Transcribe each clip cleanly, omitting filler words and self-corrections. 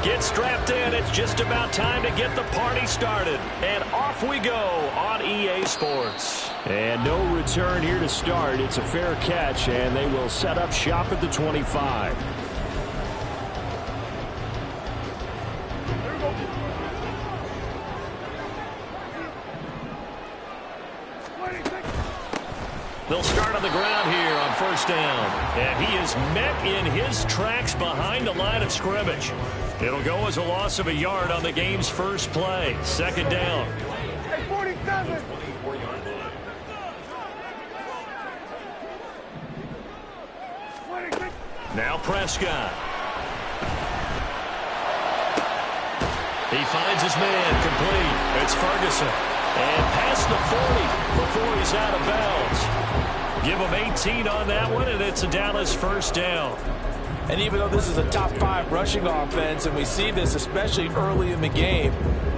Get strapped in. It's just about time to get the party started. And off we go on EA Sports. And no return here to start. It's a fair catch, and they will set up shop at the 25. They'll start on the ground here on first down. And he is met in his tracks behind the line of scrimmage. It'll go as a loss of a yard on the game's first play. Second down. Hey, 47. Now Prescott. He finds his man complete. It's Ferguson. And past the 40 before he's out of bounds. Give him 18 on that one, and it's a Dallas first down. And even though this is a top 5 rushing offense, and we see this especially early in the game,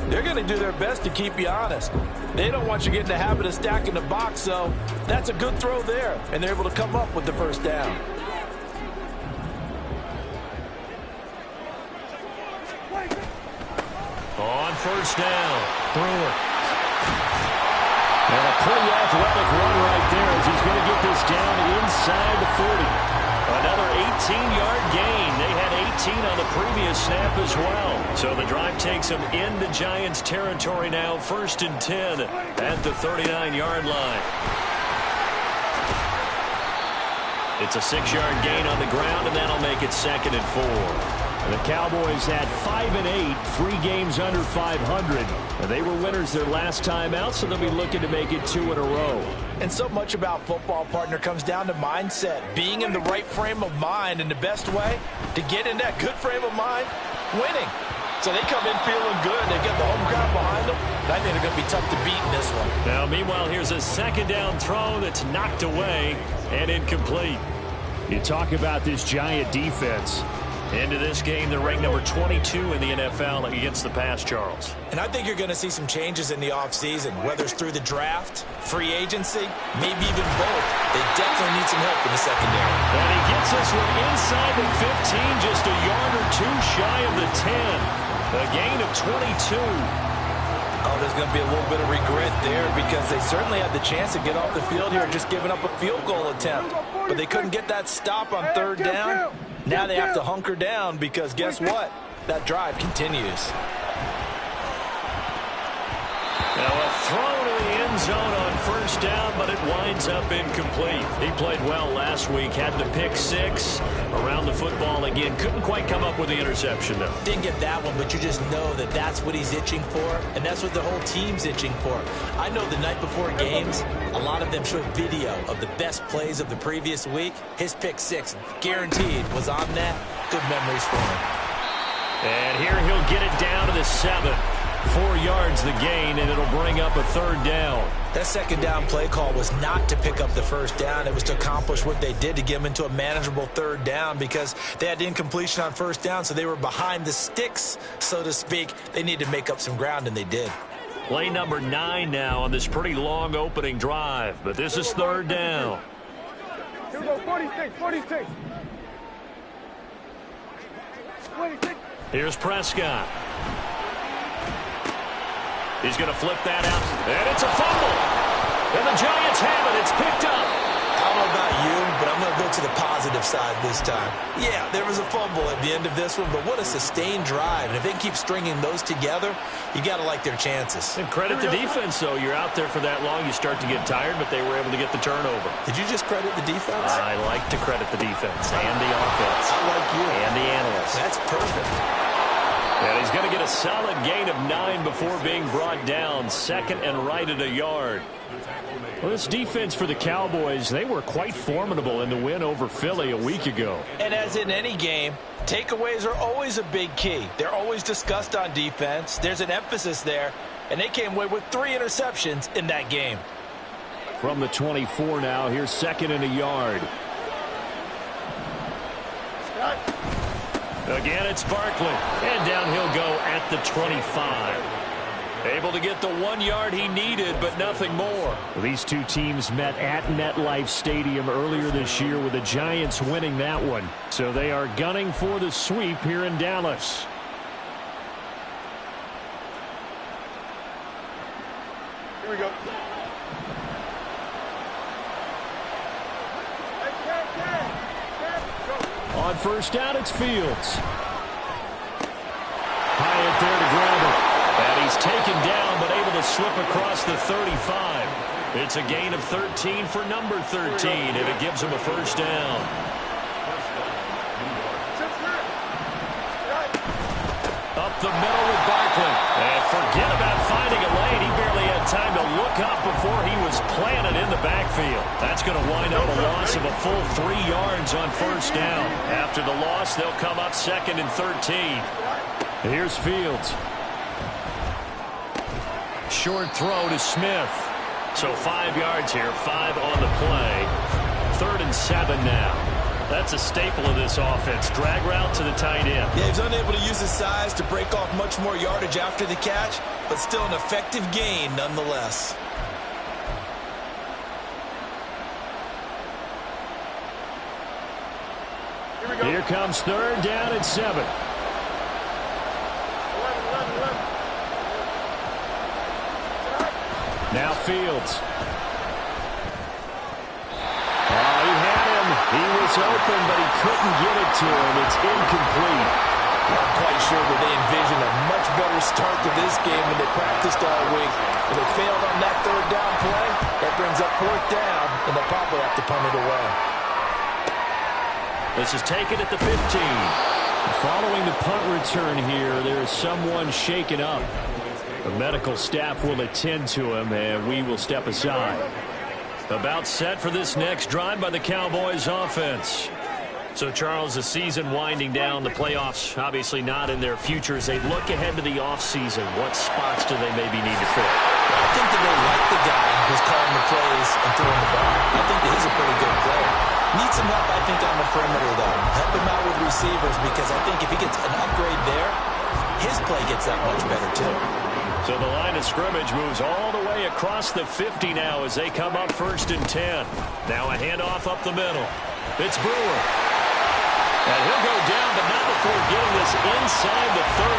they're going to do their best to keep you honest. They don't want you getting the habit of stacking the box, so that's a good throw there, and they're able to come up with the first down. On first down, Brewer. And a pretty athletic run right there as he's going to get this down inside the 40. Another 18-yard gain. They had 18 on the previous snap as well. So the drive takes them into Giants territory now. First and 10 at the 39-yard line. It's a 6-yard gain on the ground, and that'll make it second and 4. The Cowboys had 5-8, 3 games under 500. They were winners their last time out, so they'll be looking to make it 2 in a row. And so much about football, partner, comes down to mindset. Being in the right frame of mind, and the best way to get in that good frame of mind, winning. So they come in feeling good. They get the home crowd behind them. And I think they're going to be tough to beat in this one. Now, meanwhile, here's a second down throw that's knocked away and incomplete. You talk about this Giant defense. Into this game, they're ranked number 22 in the NFL against the pass, Charles. And I think you're going to see some changes in the offseason, whether it's through the draft, free agency, maybe even both. They definitely need some help in the secondary. And he gets this one inside the 15, just a yard or two shy of the 10. A gain of 22. Oh, there's going to be a little bit of regret there because they certainly had the chance to get off the field here just giving up a field goal attempt. But they couldn't get that stop on third down. Now they have to hunker down because guess what? That drive continues. Now a throw to the end zone on first down, but it winds up incomplete. He played well last week, had the pick 6 around the football again. Couldn't quite come up with the interception, though. Didn't get that one, but you just know that that's what he's itching for, and that's what the whole team's itching for. I know the night before games, a lot of them show video of the best plays of the previous week. His pick 6, guaranteed, was on that. Good memories for him. And here he'll get it down to the 7. 4 yards the gain, and it'll bring up a third down. That second down play call was not to pick up the first down. It was to accomplish what they did to get them into a manageable third down because they had incompletion on first down, so they were behind the sticks, so to speak. They needed to make up some ground, and they did. Play number 9 now on this pretty long opening drive, but this is third down. Here we go, 46, 46. 26. Here's Prescott. He's going to flip that out, and it's a fumble. And the Giants have it. It's picked up. I don't know about you, but I'm going to go to the positive side this time. Yeah, there was a fumble at the end of this one, but what a sustained drive. And if they can keep stringing those together, you got to like their chances. And credit the defense, though. You're out there for that long, you start to get tired, but they were able to get the turnover. Did you just credit the defense? I like to credit the defense and the offense. I like you. And the analysts. That's perfect. And he's going to get a solid gain of 9 before being brought down. Second and right at a yard. Well, this defense for the Cowboys, they were quite formidable in the win over Philly a week ago. And as in any game, takeaways are always a big key. They're always discussed on defense. There's an emphasis there. And they came away with 3 interceptions in that game. From the 24 now, here's second and a yard. Again, it's Barkley. And down he'll go at the 25. Able to get the 1 yard he needed, but nothing more. These two teams met at MetLife Stadium earlier this year with the Giants winning that one. So they are gunning for the sweep here in Dallas. On first down, it's Fields. Hyatt there to grab it. And he's taken down, but able to slip across the 35. It's a gain of 13 for number 13, and it gives him a first down. Up the middle with Barkley. And forget about finding a lane. He barely had time to look up before he was planted in the backfield. That's going to wind up a loss of a full 3 yards on first down. After the loss, they'll come up 2nd and 13. Here's Fields. Short throw to Smith. So 5 yards here, 5 on the play. 3rd and 7 now. That's a staple of this offense. Drag route to the tight end. Yeah, he's unable to use his size to break off much more yardage after the catch, but still an effective gain nonetheless. Here comes 3rd down and 7. Now Fields. Oh, he had him. He was open, but he couldn't get it to him. It's incomplete. I'm quite sure that they envisioned a much better start to this game when they practiced all week. When they failed on that 3rd down play, that brings up 4th down, and they'll probably have to punt it away. This is taken at the 15. Following the punt return here, there is someone shaken up. The medical staff will attend to him, and we will step aside. About set for this next drive by the Cowboys offense. So, Charles, the season winding down, the playoffs obviously not in their future. As they look ahead to the offseason, what spots do they maybe need to fill? I think that they like the guy who's calling the plays and throwing the ball. I think that he's a pretty good player. Needs some help, I think, on the perimeter, though. Help him out with receivers, because I think if he gets an upgrade there, his play gets that much better, too. So the line of scrimmage moves all the way across the 50 now as they come up 1st and 10. Now a handoff up the middle. It's Brewer. And he'll go down, but not before getting this inside the 30.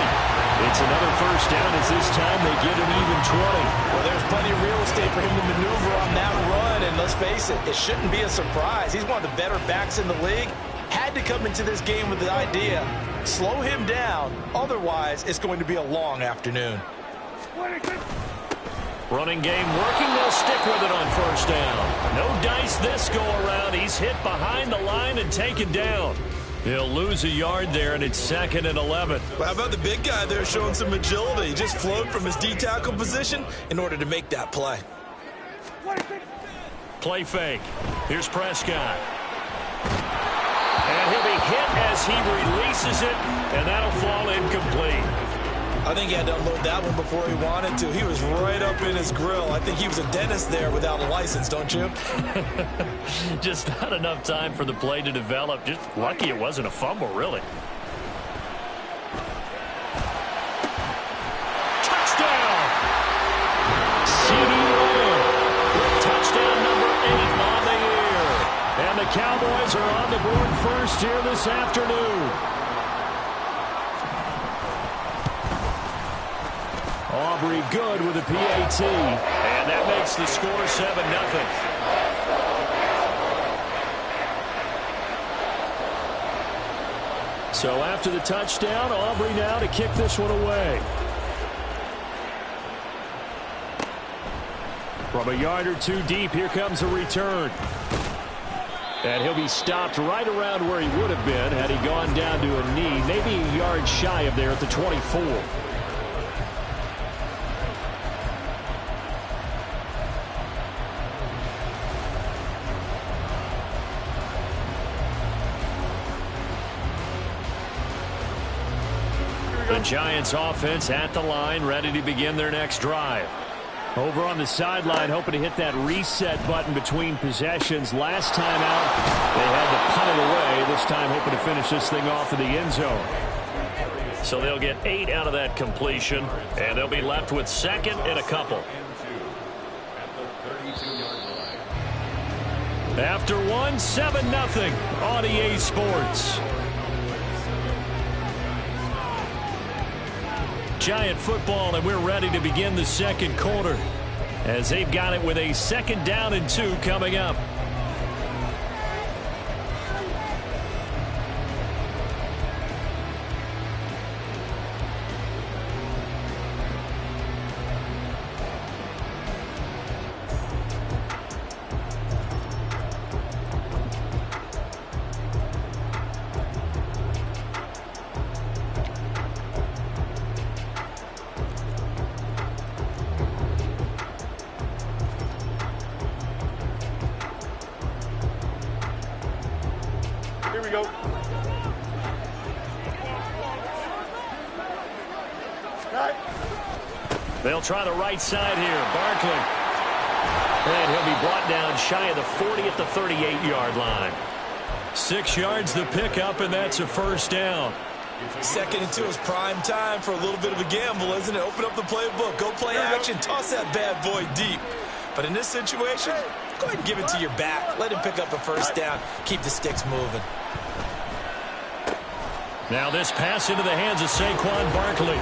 It's another first down as this time they get an even 20. Well, there's plenty of real estate for him to maneuver on that run, and let's face it, it shouldn't be a surprise. He's one of the better backs in the league. Had to come into this game with the idea, slow him down, otherwise it's going to be a long afternoon. Running game working. They'll stick with it on first down. No dice this go around. He's hit behind the line and taken down. He'll lose a yard there, and it's 2nd and 11. Well, how about the big guy there showing some agility? He just flowed from his D-tackle position in order to make that play. Play fake. Here's Prescott. And he'll be hit as he releases it, and that'll fall incomplete. I think he had to unload that one before he wanted to. He was right up in his grill. I think he was a dentist there without a license, don't you? Just not enough time for the play to develop. Just lucky it wasn't a fumble, really. Touchdown! CeeDee Lamb. Touchdown number 8 on the year. And the Cowboys are on the board first here this afternoon. Aubrey good with a PAT. And that makes the score 7-0. So after the touchdown, Aubrey now to kick this one away. From a yard or two deep, here comes a return. And he'll be stopped right around where he would have been had he gone down to a knee, maybe a yard shy of there at the 24. The Giants offense at the line, ready to begin their next drive. Over on the sideline, hoping to hit that reset button between possessions. Last time out, they had to punt it away. This time, hoping to finish this thing off in the end zone. So they'll get 8 out of that completion, and they'll be left with 2nd and a couple. After one, 7-0 on EA Sports. Giant football, and we're ready to begin the second quarter as they've got it with a 2nd down and 2 coming up. Here we go. They'll try the right side here. Barkley. And he'll be brought down shy of the 40 at the 38-yard line. 6 yards the pickup, and that's a first down. 2nd and 2 is prime time for a little bit of a gamble, isn't it? Open up the playbook, go play action, toss that bad boy deep. But in this situation, go ahead and give it to your back. Let him pick up a first down. Keep the sticks moving. Now this pass into the hands of Saquon Barkley.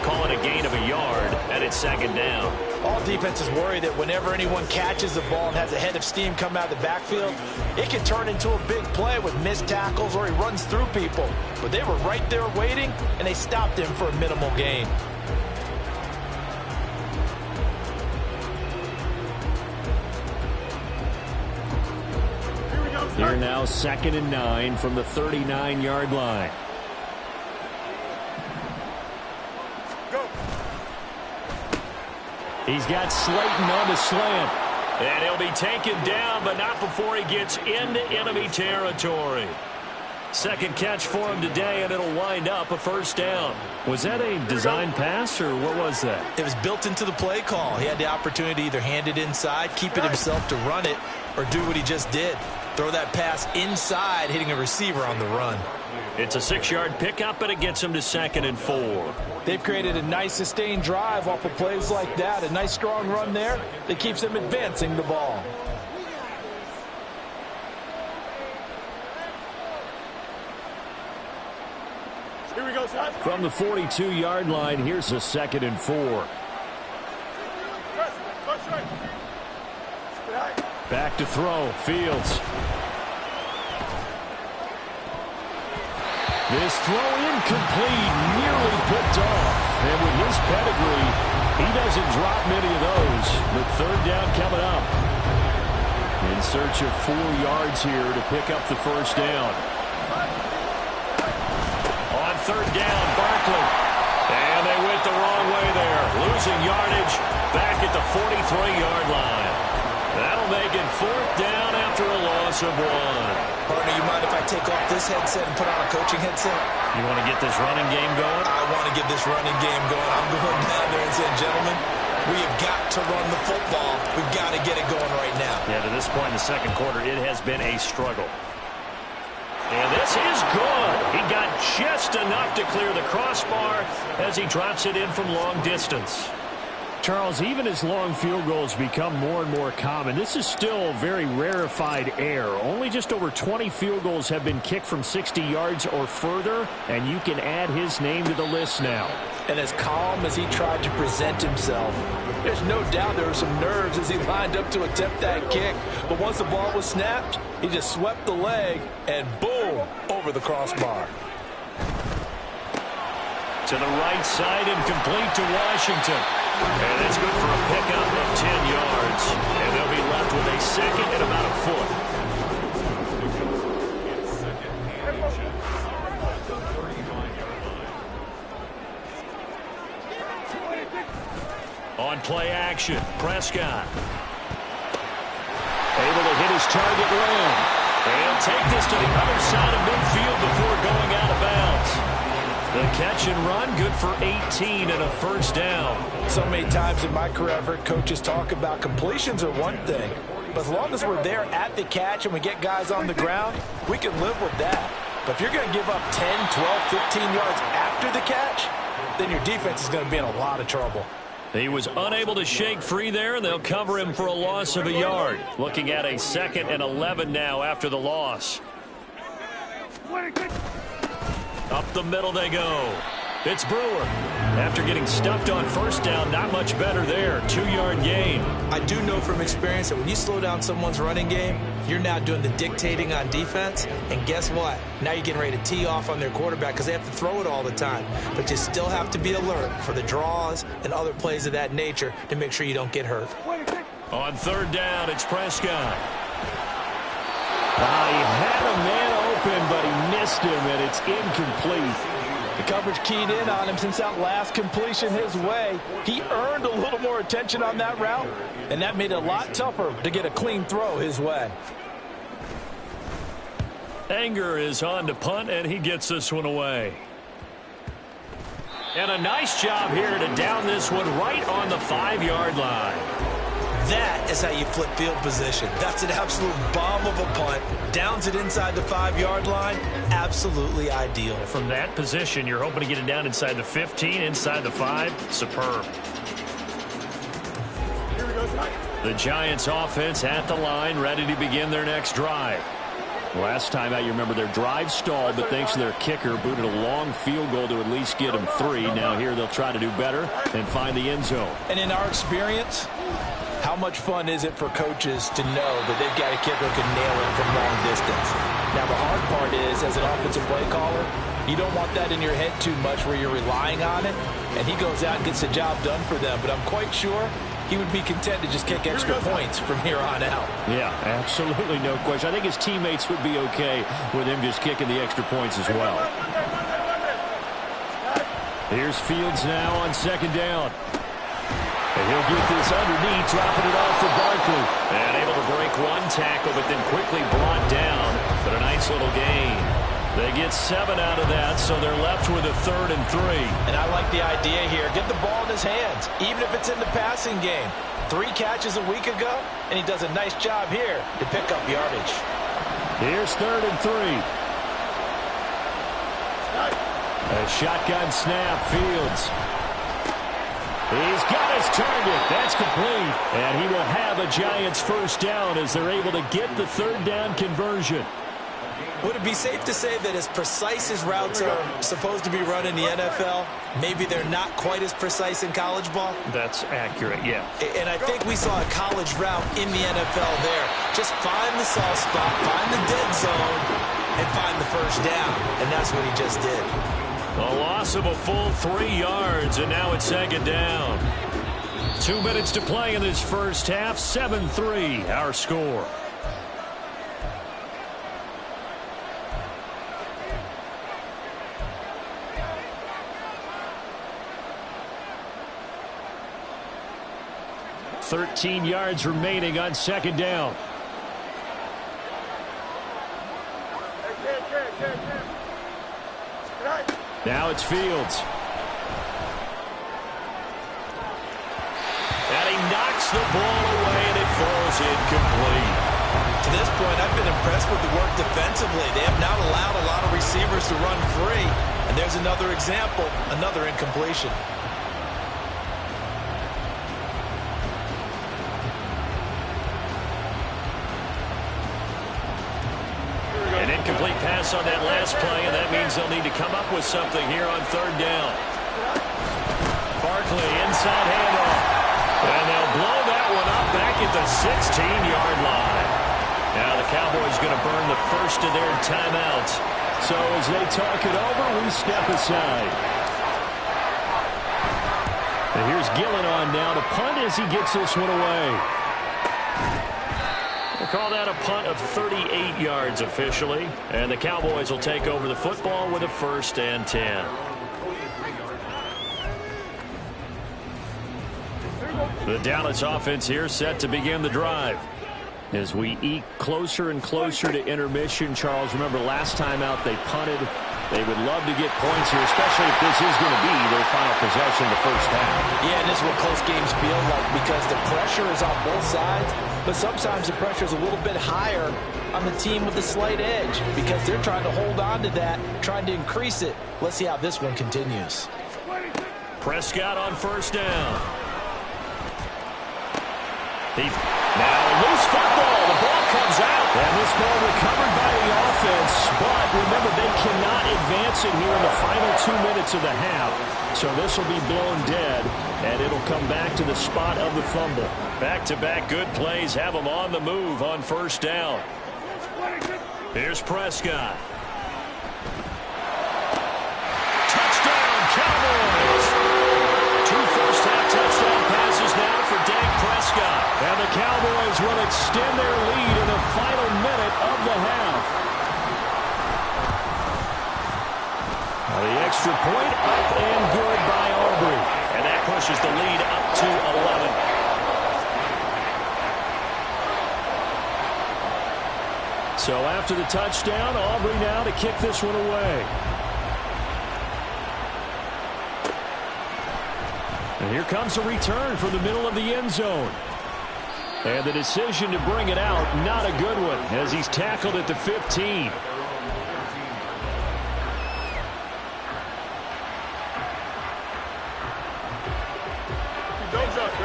Call it a gain of a yard, and it's 2nd down. All defenses worry that whenever anyone catches the ball and has a head of steam come out of the backfield, it can turn into a big play with missed tackles or he runs through people. But they were right there waiting, and they stopped him for a minimal gain. Here now 2nd and 9 from the 39-yard line. He's got Slayton on the slant. And he'll be taken down, but not before he gets into enemy territory. 2nd catch for him today, and it'll wind up a first down. Was that a design pass, or what was that? It was built into the play call. He had the opportunity to either hand it inside, keep it himself to run it, or do what he just did. Throw that pass inside, hitting a receiver on the run. It's a 6-yard pickup, and it gets him to 2nd and 4. They've created a nice sustained drive off of plays like that. A nice strong run there that keeps them advancing the ball. Here we go, son. From the 42-yard line, here's a 2nd and 4. Back to throw. Fields. This throw incomplete, nearly picked off. And with his pedigree, he doesn't drop many of those. But 3rd down coming up. In search of 4 yards here to pick up the first down. On 3rd down, Barkley. And they went the wrong way there. Losing yardage back at the 43-yard line. That'll make it 4th down after a loss of 1. Partner, you mind if I take off this headset and put on a coaching headset? You want to get this running game going? I want to get this running game going. I'm going down there and saying, gentlemen, we have got to run the football. We've got to get it going right now. Yeah, to this point in the 2nd quarter, it has been a struggle. And this is good. He got just enough to clear the crossbar as he drops it in from long distance. Charles, even as long field goals become more and more common, this is still very rarefied air. Only just over 20 field goals have been kicked from 60 yards or further, and you can add his name to the list now. And as calm as he tried to present himself, there's no doubt there were some nerves as he lined up to attempt that kick. But once the ball was snapped, he just swept the leg and boom, over the crossbar. To the right side and complete to Washington. And it's good for a pickup of 10 yards. And they'll be left with a 2nd and about a foot. On play action, Prescott. Able to hit his target man. And take this to the other side of midfield before going out of bounds. The catch and run, good for 18 and a first down. So many times in my career, I've heard coaches talk about completions are one thing. But as long as we're there at the catch and we get guys on the ground, we can live with that. But if you're going to give up 10, 12, 15 yards after the catch, then your defense is going to be in a lot of trouble. He was unable to shake free there, and they'll cover him for a loss of a yard. Looking at a 2nd and 11 now after the loss. Up the middle they go. It's Brewer. After getting stuffed on first down, not much better there. 2-yard gain. I do know from experience that when you slow down someone's running game, you're now doing the dictating on defense. And guess what? Now you're getting ready to tee off on their quarterback because they have to throw it all the time. But you still have to be alert for the draws and other plays of that nature to make sure you don't get hurt. On 3rd down, it's Prescott. He had a man open, but he missed him, and it's incomplete. The coverage keyed in on him since that last completion his way. He earned a little more attention on that route, and that made it a lot tougher to get a clean throw his way. Anger is on to punt, and he gets this one away. And a nice job here to down this one right on the 5-yard line. That is how you flip field position. That's an absolute bomb of a punt. Downs it inside the 5-yard line. Absolutely ideal. From that position, you're hoping to get it down inside the 15, inside the 5. Superb. Here we go, The Giants offense at the line, ready to begin their next drive. Last time out, you remember their drive stalled, but thanks to their kicker, booted a long field goal to at least get them 3. Now here they'll try to do better and find the end zone. And in our experience, how much fun is it for coaches to know that they've got a kicker who can nail it from long distance? Now the hard part is, as an offensive play caller, you don't want that in your head too much where you're relying on it, and he goes out and gets the job done for them. But I'm quite sure he would be content to just kick extra points from here on out. Yeah, absolutely no question. I think his teammates would be okay with him just kicking the extra points as well. Here's Fields now on 2nd down. And he'll get this underneath, dropping it off for Barkley. And able to break one tackle, but then quickly brought down. But a nice little gain. They get 7 out of that, so they're left with a 3rd and 3. And I like the idea here. Get the ball in his hands, even if it's in the passing game. 3 catches a week ago, and he does a nice job here to pick up yardage. Here's 3rd and 3. A shotgun snap, Fields. He's got his target. That's complete. And he will have a Giants first down as they're able to get the 3rd down conversion. Would it be safe to say that as precise as routes are supposed to be run in the NFL, maybe they're not quite as precise in college ball? That's accurate, yeah. And I think we saw a college route in the NFL there. Just find the soft spot, find the dead zone, and find the first down. And that's what he just did. A loss of a full 3 yards, and now it's 2nd down. 2 minutes to play in this first half. 7-3, our score. $13 yards remaining on 2nd down. Now it's Fields. And he knocks the ball away, and it falls incomplete. To this point, I've been impressed with the work defensively. They have not allowed a lot of receivers to run free. And there's another example, another incompletion. An incomplete pass on that last play, and that means they'll need to come up with something here on 3rd down. Barkley, inside handoff. And they'll blow that one up back at the 16-yard line. Now the Cowboys going to burn the first of their timeouts. So as they talk it over, we step aside. And here's Gillen on now to punt as he gets this one away. We'll call that a punt of 38 yards officially. And the Cowboys will take over the football with a 1st and 10. The Dallas offense here set to begin the drive. As we eke closer and closer to intermission, Charles, remember last time out they punted. They would love to get points here, especially if this is going to be their final possession of the first half. Yeah, and this is what close games feel like because the pressure is on both sides, but sometimes the pressure is a little bit higher on the team with the slight edge because they're trying to hold on to that, trying to increase it. Let's see how this one continues. Prescott on 1st down. Now loose football. The ball comes out. And this ball recovered by the offense. But remember, they cannot advance it here in the final 2 minutes of the half. So this will be blown dead, and it'll come back to the spot of the fumble. Back-to-back good plays have them on the move on 1st down. Here's Prescott. Touchdown, Cowboys! 2 first-half touchdown passes now for Dak Prescott. And the Cowboys will extend their lead in the final minute of the half. Now the extra point up and good by Aubrey. And that pushes the lead up to 11. So after the touchdown, Aubrey now to kick this one away. And here comes a return from the middle of the end zone. And the decision to bring it out, not a good one, as he's tackled at the 15.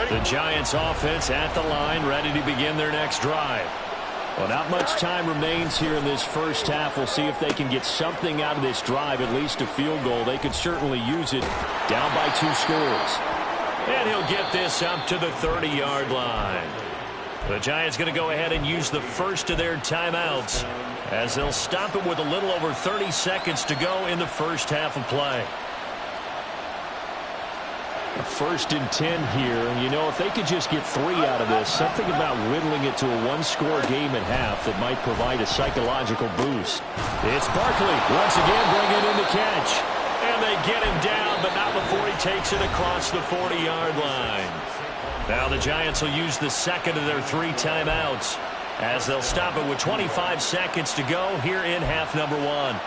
The Giants offense at the line, ready to begin their next drive. Well, not much time remains here in this first half. We'll see if they can get something out of this drive, at least a field goal. They could certainly use it, down by 2 scores. And he'll get this up to the 30-yard line. The Giants going to go ahead and use the first of their timeouts as they'll stop it with a little over 30 seconds to go in the first half of play. A 1st and 10 here. You know, if they could just get 3 out of this, something about whittling it to a 1-score game at half that might provide a psychological boost. It's Barkley once again bringing in the catch. And they get him down, but not before he takes it across the 40-yard line. Now the Giants will use the second of their 3 timeouts as they'll stop it with 25 seconds to go here in half number 1.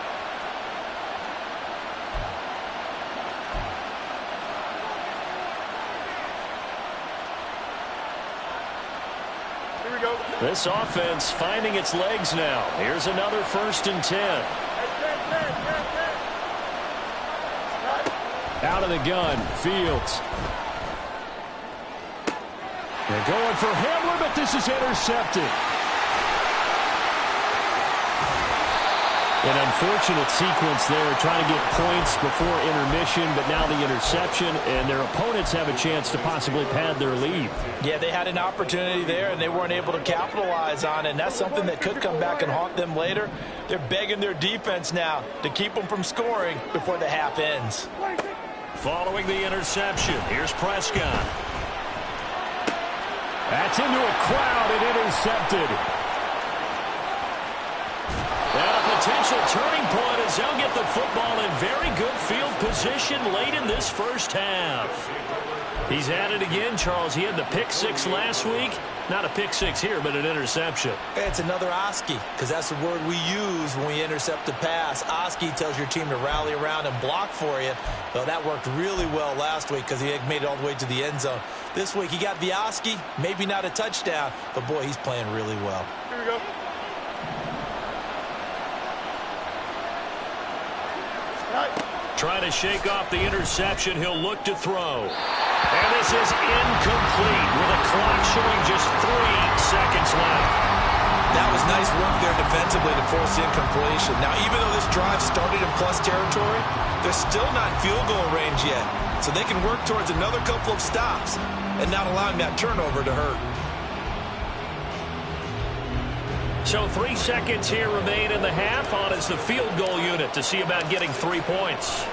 This offense finding its legs now. Here's another 1st and 10. Out of the gun, Fields. They're going for Hamler, but this is intercepted. An unfortunate sequence there, trying to get points before intermission, but now the interception, and their opponents have a chance to possibly pad their lead. Yeah, they had an opportunity there, and they weren't able to capitalize on it, and that's something that could come back and haunt them later. They're begging their defense now to keep them from scoring before the half ends. Following the interception, here's Prescott. That's into a crowd and intercepted. And a potential turning point as they'll get the football in very good field position late in this first half. He's at it again, Charles. He had the pick 6 last week. Not a pick 6 here, but an interception. It's another Oski, because that's the word we use when we intercept a pass. Oski tells your team to rally around and block for you. Well, that worked really well last week because he had made it all the way to the end zone. This week he got the Oski, maybe not a touchdown, but boy, he's playing really well. Here we go. Trying to shake off the interception. He'll look to throw. And this is incomplete with a clock showing just 3 seconds left. That was nice work there defensively to force the incompletion. Now, even though this drive started in plus territory, they're still not in field goal range yet. So they can work towards another couple of stops and not allowing that turnover to hurt. So 3 seconds here remain in the half. On is the field goal unit to see about getting 3 points.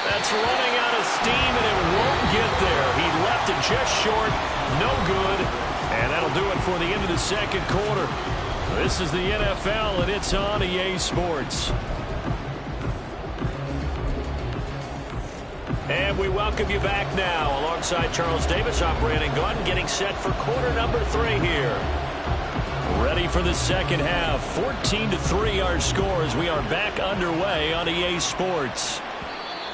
That's running out of steam, and it won't get there. He left it just short. No good. And that'll do it for the end of the second quarter. This is the NFL, and it's on EA Sports. And we welcome you back now alongside Charles Davis. I'm Brandon Gaudin getting set for quarter number 3 here. Ready for the second half. 14-3 our score as we are back underway on EA Sports.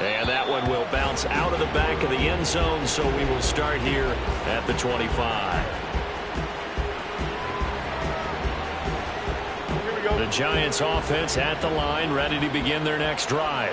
And that one will bounce out of the back of the end zone, so we will start here at the 25. The Giants offense at the line, ready to begin their next drive.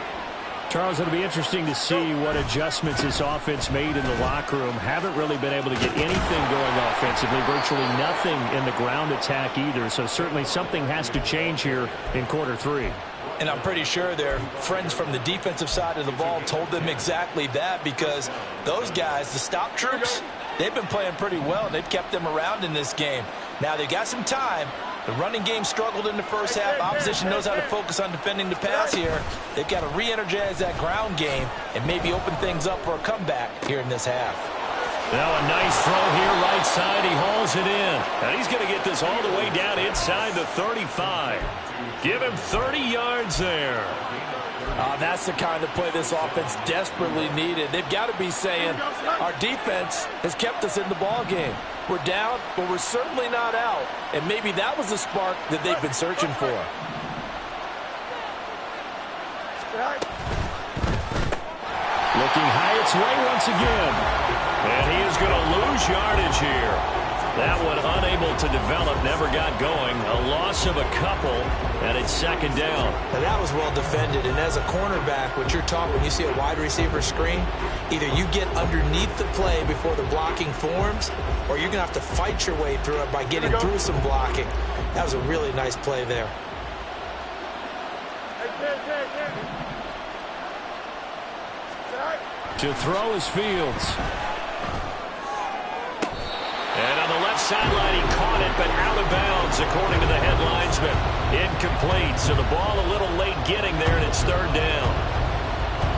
Charles, it'll be interesting to see what adjustments this offense made in the locker room. Haven't really been able to get anything going offensively, virtually nothing in the ground attack either. So certainly something has to change here in quarter 3. And I'm pretty sure their friends from the defensive side of the ball told them exactly that, because those guys, the stop troops, they've been playing pretty well, and they've kept them around in this game. Now, they've got some time. The running game struggled in the first half. Opposition knows how to focus on defending the pass here. They've got to re-energize that ground game and maybe open things up for a comeback here in this half. Now a nice throw here right side. He hauls it in. And he's going to get this all the way down inside the 35. Give him 30 yards there. That's the kind of play this offense desperately needed. They've got to be saying, our defense has kept us in the ball game. We're down, but we're certainly not out. And maybe that was the spark that they've been searching for. Looking high its way once again. And he is going to lose yardage here. That one unable to develop, never got going. A loss of a couple, and it's second down. Now that was well defended, and as a cornerback, what you're taught when you see a wide receiver screen, either you get underneath the play before the blocking forms, or you're going to have to fight your way through it by getting through some blocking. That was a really nice play there. To throw is Fields. And on the left sideline, he caught it, but out of bounds, according to the head linesman. Incomplete, so the ball a little late getting there, and it's third down.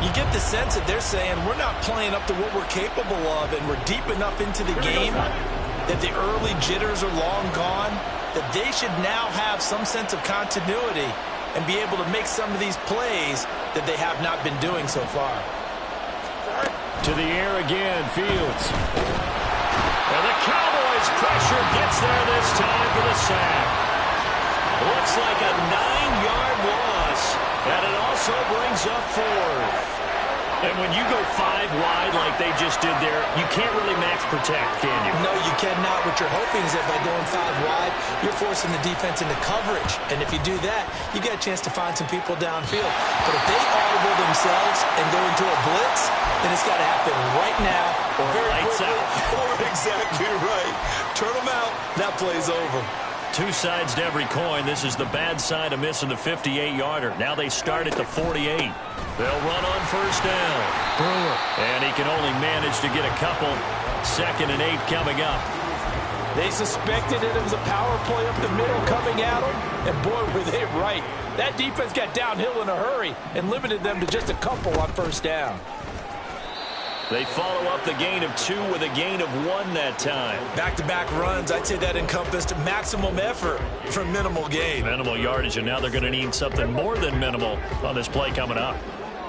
You get the sense that they're saying we're not playing up to what we're capable of, and we're deep enough into the game that the early jitters are long gone, that they should now have some sense of continuity and be able to make some of these plays that they have not been doing so far. To the air again, Fields. And the Cowboys' pressure gets there this time for the sack. Looks like a 9-yard loss, and it also brings up fourth. And when you go 5 wide like they just did there, you can't really max protect, can you? No, you cannot. What you're hoping is that by going 5 wide, you're forcing the defense into coverage. And if you do that, you get a chance to find some people downfield. But if they audible themselves and go into a blitz, then it's got to happen right now or very quickly. Or exactly right. Turn them out. That play's over. Two sides to every coin. This is the bad side of missing the 58-yarder. Now they start at the 48. They'll run on first down. Brewer. And he can only manage to get a couple. 2nd and 8 coming up. They suspected it was a power play up the middle coming at them, and boy, were they right. That defense got downhill in a hurry and limited them to just a couple on first down. They follow up the gain of 2 with a gain of 1 that time. Back-to-back runs, I'd say that encompassed maximum effort for minimal gain. Minimal yardage, and now they're going to need something more than minimal on this play coming up.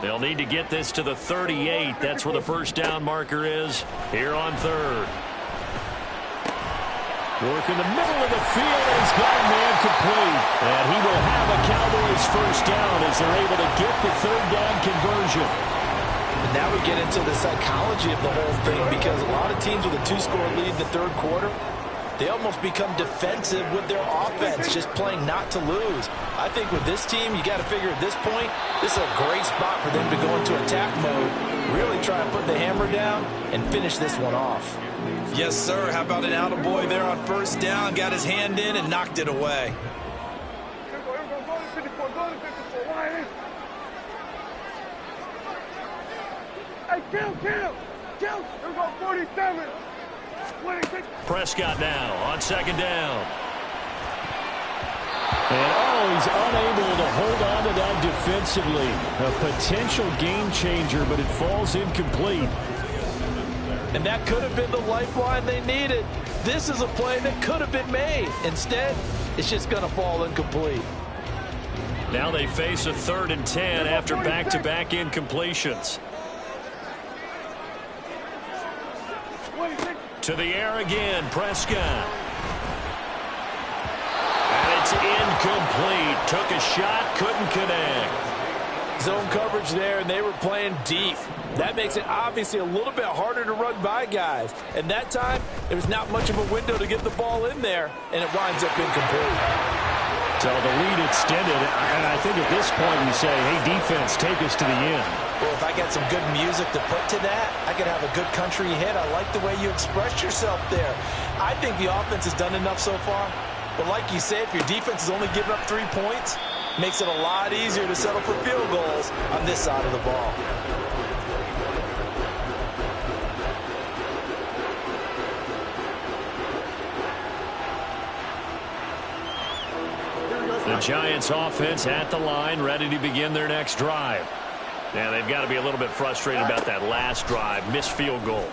They'll need to get this to the 38. That's where the first down marker is here on third. Work in the middle of the field, and he's got a man complete. And he will have a Cowboys first down as they're able to get the third down conversion. And now we get into the psychology of the whole thing, because a lot of teams with a 2-score lead in the third quarter, they almost become defensive with their offense, just playing not to lose. I think with this team, you got to figure at this point, this is a great spot for them to go into attack mode, really try and put the hammer down and finish this one off. Yes, sir. How about an attaboy there on first down? Got his hand in and knocked it away. Hey, kill! Here we go, 47. Prescott now on second down. And, he's unable to hold on to that defensively. A potential game changer, but it falls incomplete. And that could have been the lifeline they needed. This is a play that could have been made. Instead, it's just going to fall incomplete. Now they face a 3rd and 10 after back-to-back incompletions. To the air again, Prescott. And it's incomplete. Took a shot, couldn't connect. Zone coverage there, and they were playing deep. That makes it obviously a little bit harder to run by guys. And that time, there was not much of a window to get the ball in there, and it winds up incomplete. So the lead extended, and I think at this point you say, hey, defense, take us to the end. Well, if I got some good music to put to that, I could have a good country hit. I like the way you express yourself there. I think the offense has done enough so far. But like you said, if your defense is only giving up 3 points, makes it a lot easier to settle for field goals on this side of the ball. The Giants offense at the line, ready to begin their next drive. And they've got to be a little bit frustrated about that last drive, missed field goal.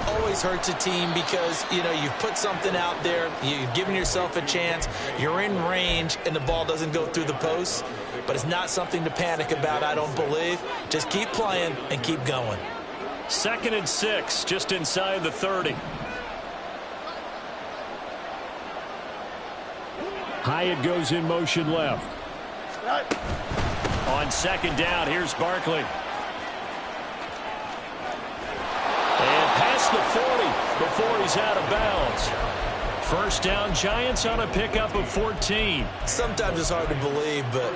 always hurts a team because, you know, you've put something out there, you've given yourself a chance, you're in range, and the ball doesn't go through the posts. But it's not something to panic about, I don't believe. Just keep playing and keep going. 2nd and 6, just inside the 30. Hyatt goes in motion left. On 2nd down, here's Barkley. And past the 40 before he's out of bounds. 1st down, Giants on a pickup of 14. Sometimes it's hard to believe, but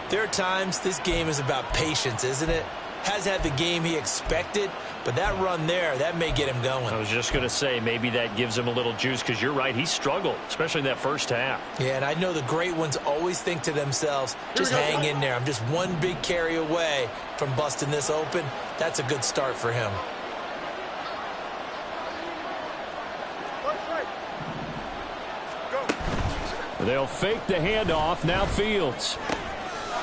there are times this game is about patience, isn't it? Has had the game he expected, but that run there, that may get him going. I was just going to say, maybe that gives him a little juice, because you're right, he struggled, especially in that first half. Yeah, and I know the great ones always think to themselves, just hang in there. I'm just one big carry away from busting this open. That's a good start for him. They'll fake the handoff. Now Fields.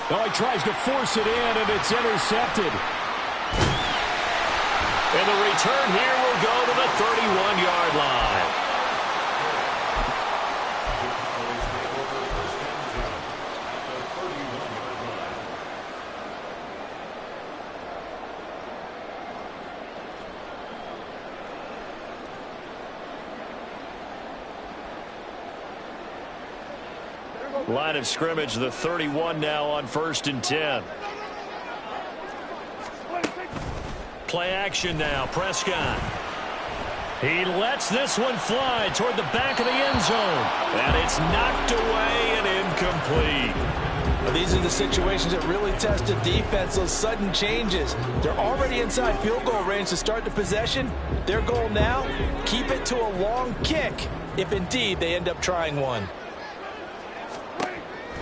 Oh, he tries to force it in, and it's intercepted. And the return here will go to the 31-yard line. Line of scrimmage, the 31 now on 1st and 10. Play action now, Prescott. He lets this one fly toward the back of the end zone. And it's knocked away and incomplete. Well, these are the situations that really test a defense, those sudden changes. They're already inside field goal range to start the possession. Their goal now, keep it to a long kick, if indeed they end up trying one.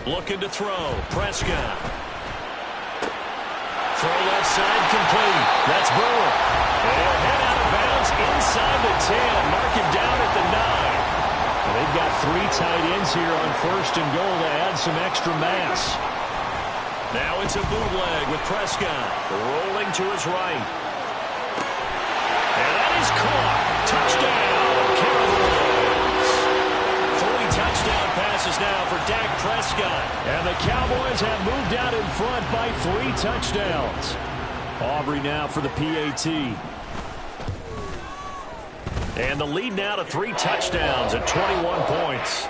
Looking to throw. Prescott. Throw left side complete. That's Brewer. And he'll head out of bounds inside the 10. Mark him down at the 9. Well, they've got 3 tight ends here on 1st and goal to add some extra mass. Now it's a bootleg with Prescott. Rolling to his right. And that is caught. Touchdown, Cowboys. 3 touchdown passes now for Dak Prescott. And the Cowboys have moved out in front by 3 touchdowns. Aubrey now for the PAT. And the lead now to 3 touchdowns at 21 points.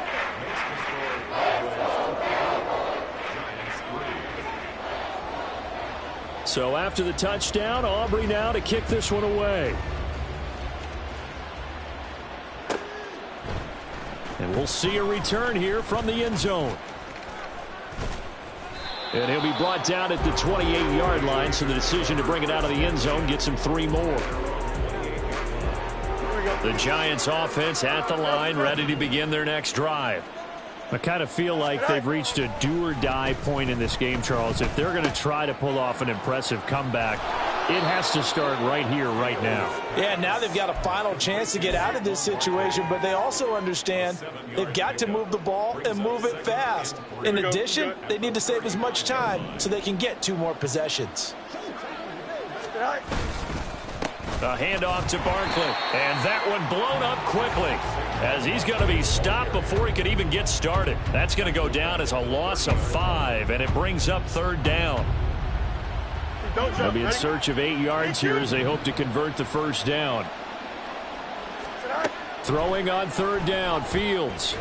So after the touchdown, Aubrey now to kick this one away. And we'll see a return here from the end zone. And he'll be brought down at the 28-yard line, so the decision to bring it out of the end zone gets him 3 more. The Giants offense at the line, ready to begin their next drive. I kind of feel like they've reached a do-or-die point in this game, Charles. If they're going to try to pull off an impressive comeback, it has to start right here, right now. Yeah, now they've got a final chance to get out of this situation, but they also understand they've got to move the ball and move it fast. In addition, they need to save as much time so they can get 2 more possessions. A handoff to Barkley, and that one blown up quickly as he's going to be stopped before he could even get started. That's going to go down as a loss of 5, and it brings up 3rd down. They'll be in search of 8 yards here as they hope to convert the 1st down. Throwing on 3rd down, Fields.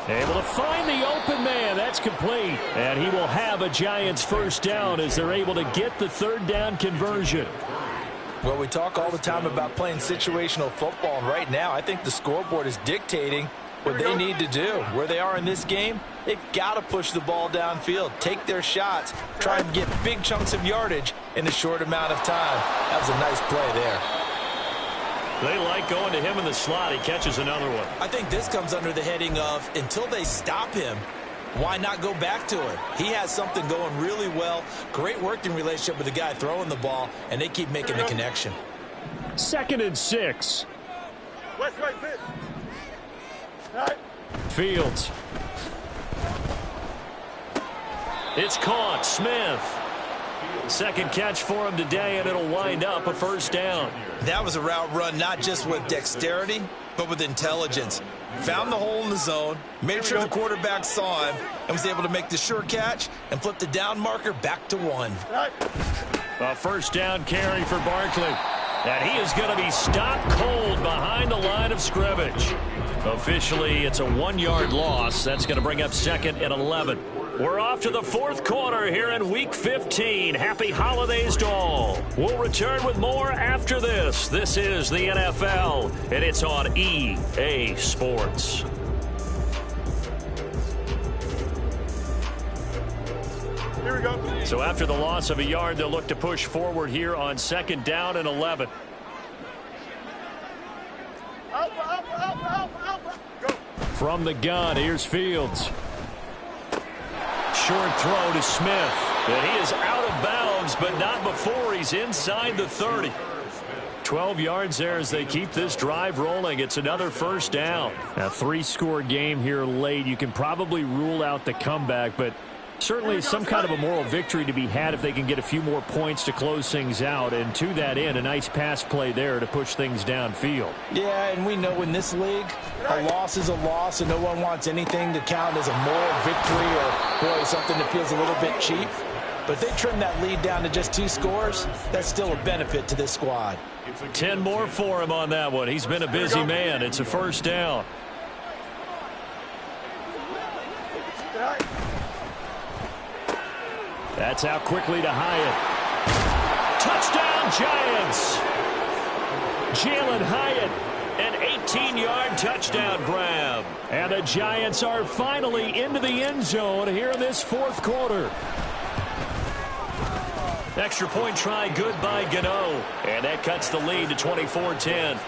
Able to find the open man. That's complete. And he will have a Giants 1st down as they're able to get the 3rd down conversion. Well, we talk all the time about playing situational football, and right now I think the scoreboard is dictating what they need to do. Where they are in this game, they've got to push the ball downfield, take their shots, try and get big chunks of yardage in a short amount of time. That was a nice play there. They like going to him in the slot. He catches another one. I think this comes under the heading of until they stop him, why not go back to him? He has something going really well. Great working relationship with the guy throwing the ball, and they keep making the connection. 2nd and 6. West, right, fit. Right. Fields. It's caught. Smith. Second catch for him today, and it'll wind up a first down. That was a route run not just with dexterity, but with intelligence. Found the hole in the zone, made sure the quarterback saw him, and was able to make the sure catch and flip the down marker back to 1. A first down carry for Barkley. And he is going to be stopped cold behind the line of scrimmage. Officially, it's a 1-yard loss. That's going to bring up 2nd and 11. We're off to the 4th quarter here in Week 15. Happy holidays to all. We'll return with more after this. This is the NFL, and it's on EA Sports. Here we go. So after the loss of a yard, they'll look to push forward here on 2nd down and 11. Go. From the gun, here's Fields. Short throw to Smith. And he is out of bounds, but not before he's inside the 30. 12 yards there as they keep this drive rolling. It's another first down. A 3-score game here late. You can probably rule out the comeback, but certainly some kind of a moral victory to be had if they can get a few more points to close things out. And to that end, a nice pass play there to push things downfield. Yeah, and we know in this league, a loss is a loss, and no one wants anything to count as a moral victory or, boy, something that feels a little bit cheap. But if they trim that lead down to just 2 scores, that's still a benefit to this squad. 10 more for him on that one. He's been a busy man. It's a first down. That's out quickly to Hyatt. Touchdown, Giants! Jalen Hyatt, an 18-yard touchdown grab. And the Giants are finally into the end zone here in this 4th quarter. Extra point try good by Gano. And that cuts the lead to 24-10.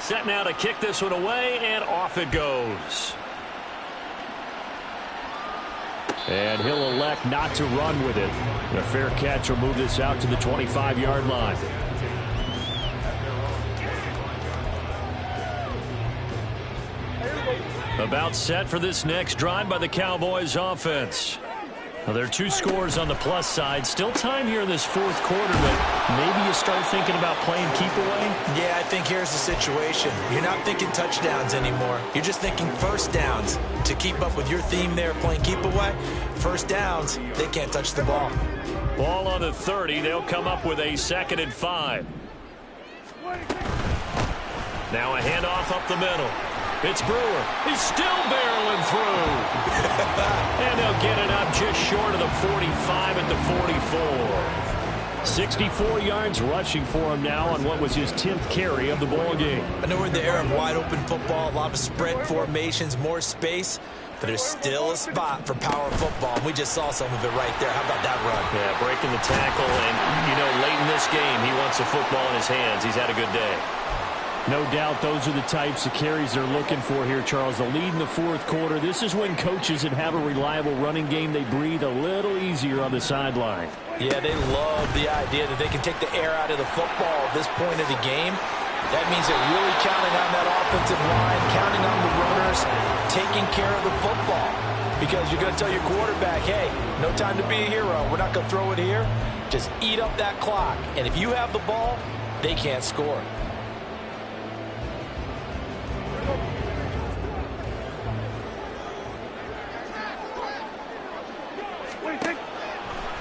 Set now to kick this one away, and off it goes. And he'll elect not to run with it. A fair catch will move this out to the 25-yard line. About set for this next drive by the Cowboys offense. Now, there are 2 scores on the plus side. Still time here in this 4th quarter, but maybe you start thinking about playing keep away? Yeah, I think here's the situation. You're not thinking touchdowns anymore. You're just thinking first downs. To keep up with your theme there, playing keep away, first downs, they can't touch the ball. Ball on the 30. They'll come up with a 2nd and 5. Now a handoff up the middle. It's Brewer. He's still barreling through. And they'll get it up just short of the 45 at the 44. 64 yards rushing for him now on what was his 10th carry of the ball game. I know we're in the era of wide-open football, a lot of spread formations, more space, but there's still a spot for power football. We just saw some of it right there. How about that run? Yeah, breaking the tackle, and, you know, late in this game, he wants the football in his hands. He's had a good day. No doubt those are the types of carries they're looking for here, Charles. The lead in the 4th quarter. This is when coaches that have a reliable running game, they breathe a little easier on the sideline. Yeah, they love the idea that they can take the air out of the football at this point of the game. That means they're really counting on that offensive line, counting on the runners, taking care of the football. Because you're going to tell your quarterback, hey, no time to be a hero. We're not going to throw it here. Just eat up that clock. And if you have the ball, they can't score.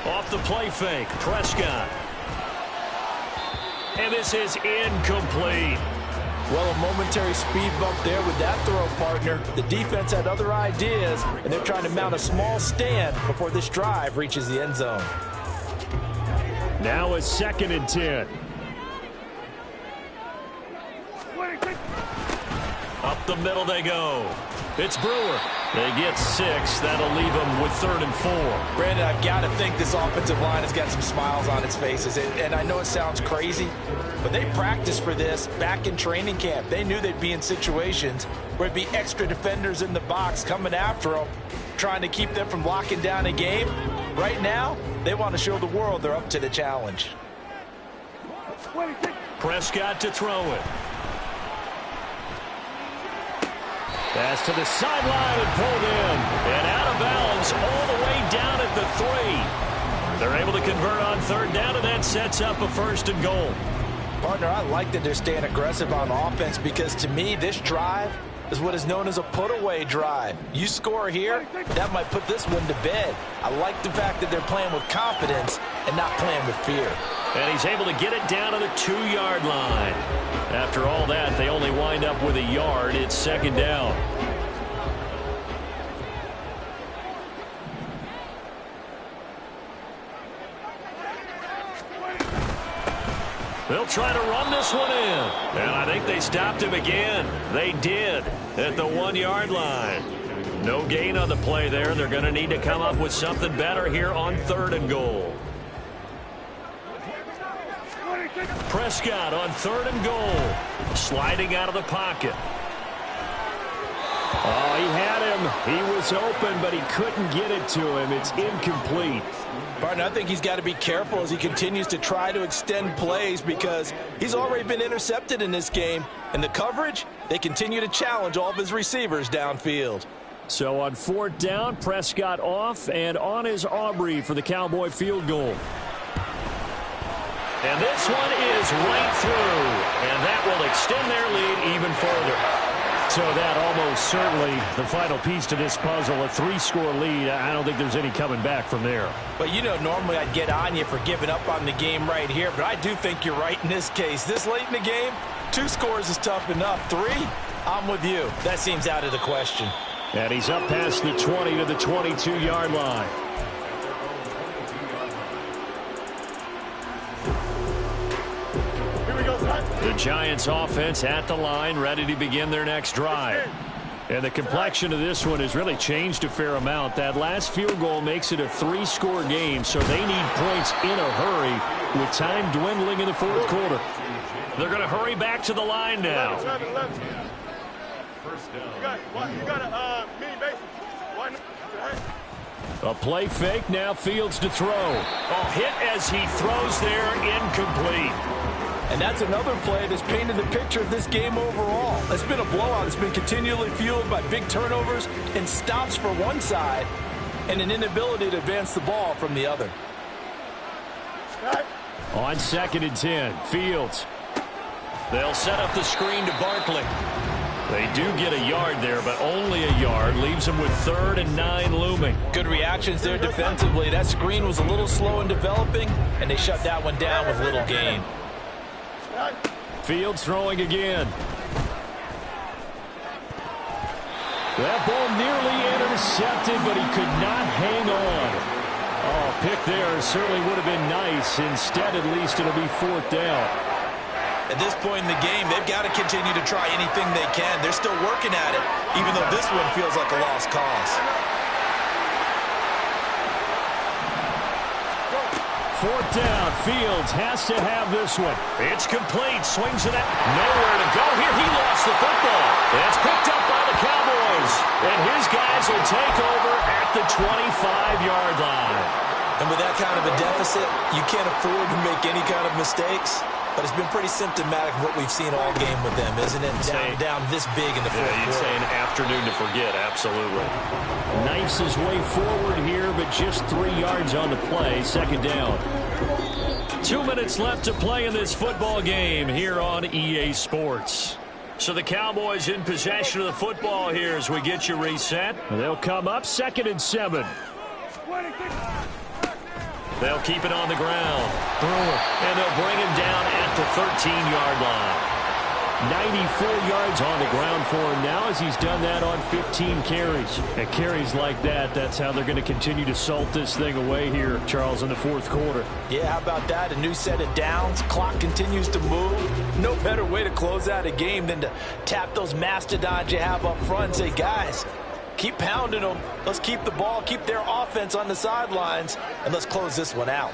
Off the play fake, Prescott. And this is incomplete. Well, a momentary speed bump there with that throw, partner. The defense had other ideas, and they're trying to mount a small stand before this drive reaches the end zone. Now a 2nd and 10. Up the middle they go. It's Brewer. They get 6. That'll leave them with 3rd and 4. Brandon, I've got to think this offensive line has got some smiles on its faces. And I know it sounds crazy, but they practiced for this back in training camp. They knew they'd be in situations where it'd be extra defenders in the box coming after them, trying to keep them from locking down a game. Right now, they want to show the world they're up to the challenge. Prescott to throw it. Pass to the sideline and pulled in. And out of bounds all the way down at the 3. They're able to convert on third down, and that sets up a 1st and goal. Partner, I like that they're staying aggressive on offense because, to me, this drive is what is known as a put-away drive. You score here, that might put this one to bed. I like the fact that they're playing with confidence and not playing with fear. And he's able to get it down to the 2-yard line. After all that, they only wind up with a yard. It's 2nd down. They'll try to run this one in. And I think they stopped him again. They did at the 1-yard line. No gain on the play there. They're going to need to come up with something better here on 3rd and goal. Prescott on 3rd and goal. Sliding out of the pocket. Oh, he had him. He was open, but he couldn't get it to him. It's incomplete. Barton, I think he's got to be careful as he continues to try to extend plays because he's already been intercepted in this game. And the coverage, they continue to challenge all of his receivers downfield. So on 4th down, Prescott off, and on is Aubrey for the Cowboy field goal. And this one is right through, and that will extend their lead even further. So that almost certainly the final piece to this puzzle, a 3-score lead. I don't think there's any coming back from there. But, you know, normally I'd get on you for giving up on the game right here, but I do think you're right in this case. This late in the game, 2 scores is tough enough. 3, I'm with you. That seems out of the question. And he's up past the 20 to the 22-yard line. The Giants offense at the line, ready to begin their next drive. And the complexion of this one has really changed a fair amount. That last field goal makes it a 3-score game, so they need points in a hurry with time dwindling in the 4th quarter. They're going to hurry back to the line now. A play fake, now Fields to throw. A hit as he throws there, incomplete. And that's another play that's painted the picture of this game overall. It's been a blowout. It's been continually fueled by big turnovers and stops for one side and an inability to advance the ball from the other. On 2nd and 10, Fields. They'll set up the screen to Barkley. They do get a yard there, but only a yard. Leaves them with 3rd and 9 looming. Good reactions there defensively. That screen was a little slow in developing, and they shut that one down with little gain. Fields throwing again. That ball nearly intercepted, but he could not hang on. Oh, pick there certainly would have been nice. Instead, at least it'll be 4th down. At this point in the game, they've got to continue to try anything they can. They're still working at it, even though this one feels like a lost cause. 4th down, Fields has to have this one. It's complete, swings it out. Nowhere to go here. He lost the football. It's picked up by the Cowboys. And his guys will take over at the 25-yard line. And with that kind of a deficit, you can't afford to make any kind of mistakes. But it's been pretty symptomatic of what we've seen all game with them, isn't it? Down this big in the 4th quarter. You'd say an afternoon to forget, absolutely. Knifes his way forward here, but just 3 yards on the play. 2nd down. 2 minutes left to play in this football game here on EA Sports. So the Cowboys in possession of the football here as we get you reset. They'll come up 2nd and 7. They'll keep it on the ground. And they'll bring him down at the 13-yard line. 94 yards on the ground for him now as he's done that on 15 carries. And carries like that, that's how they're going to continue to salt this thing away here, Charles, in the 4th quarter. Yeah, how about that? A new set of downs. Clock continues to move. No better way to close out a game than to tap those mastodons you have up front and say, guys, keep pounding them. Let's keep the ball, keep their offense on the sidelines, and let's close this one out.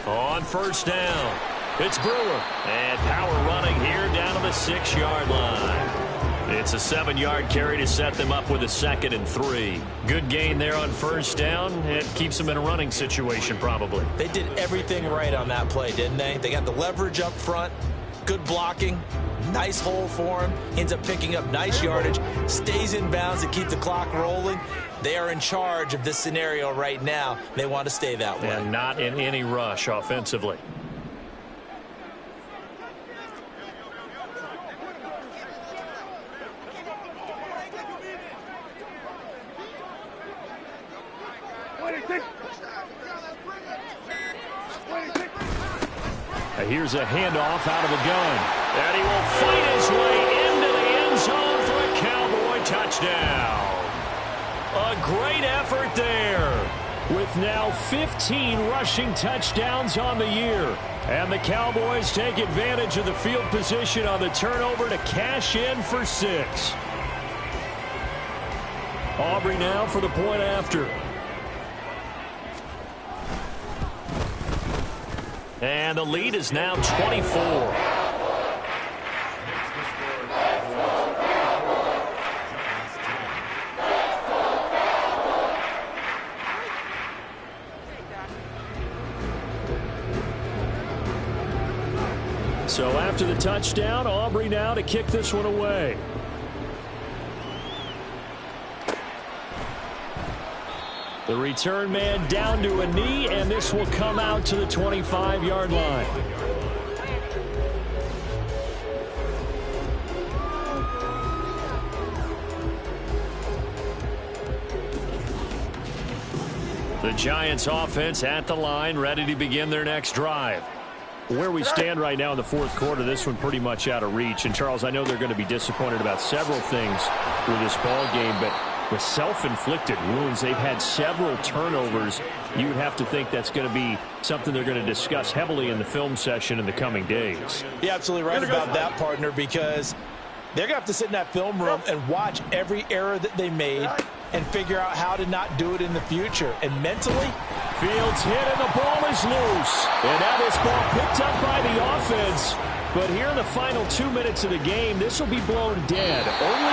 On 1st down, it's Brewer. And power running here down to the 6-yard line. It's a 7-yard carry to set them up with a 2nd and 3. Good gain there on first down. It keeps them in a running situation probably. They did everything right on that play, didn't they? They got the leverage up front, good blocking, nice hole for him, ends up picking up nice yardage, stays in bounds to keep the clock rolling. They are in charge of this scenario right now. They want to stay that way. And not in any rush offensively. Here's a handoff out of the gun. And he will fight his way into the end zone for a Cowboy touchdown. A great effort there. With now 15 rushing touchdowns on the year. And the Cowboys take advantage of the field position on the turnover to cash in for 6. Aubrey now for the point after. And the lead is now 24. So after the touchdown, Aubrey now to kick this one away. The return man down to a knee, and this will come out to the 25-yard line. The Giants offense at the line, ready to begin their next drive. Where we stand right now in the fourth quarter, this one pretty much out of reach. And, Charles, I know they're going to be disappointed about several things with this ball game, but the self-inflicted wounds, they've had several turnovers. You would have to think that's going to be something they're going to discuss heavily in the film session in the coming days. You're absolutely right about that, partner, because they're going to have to sit in that film room and watch every error that they made and figure out how to not do it in the future. And mentally, Fields hit and the ball is loose. And now this ball picked up by the offense. But here in the final 2 minutes of the game, this will be blown dead. Only the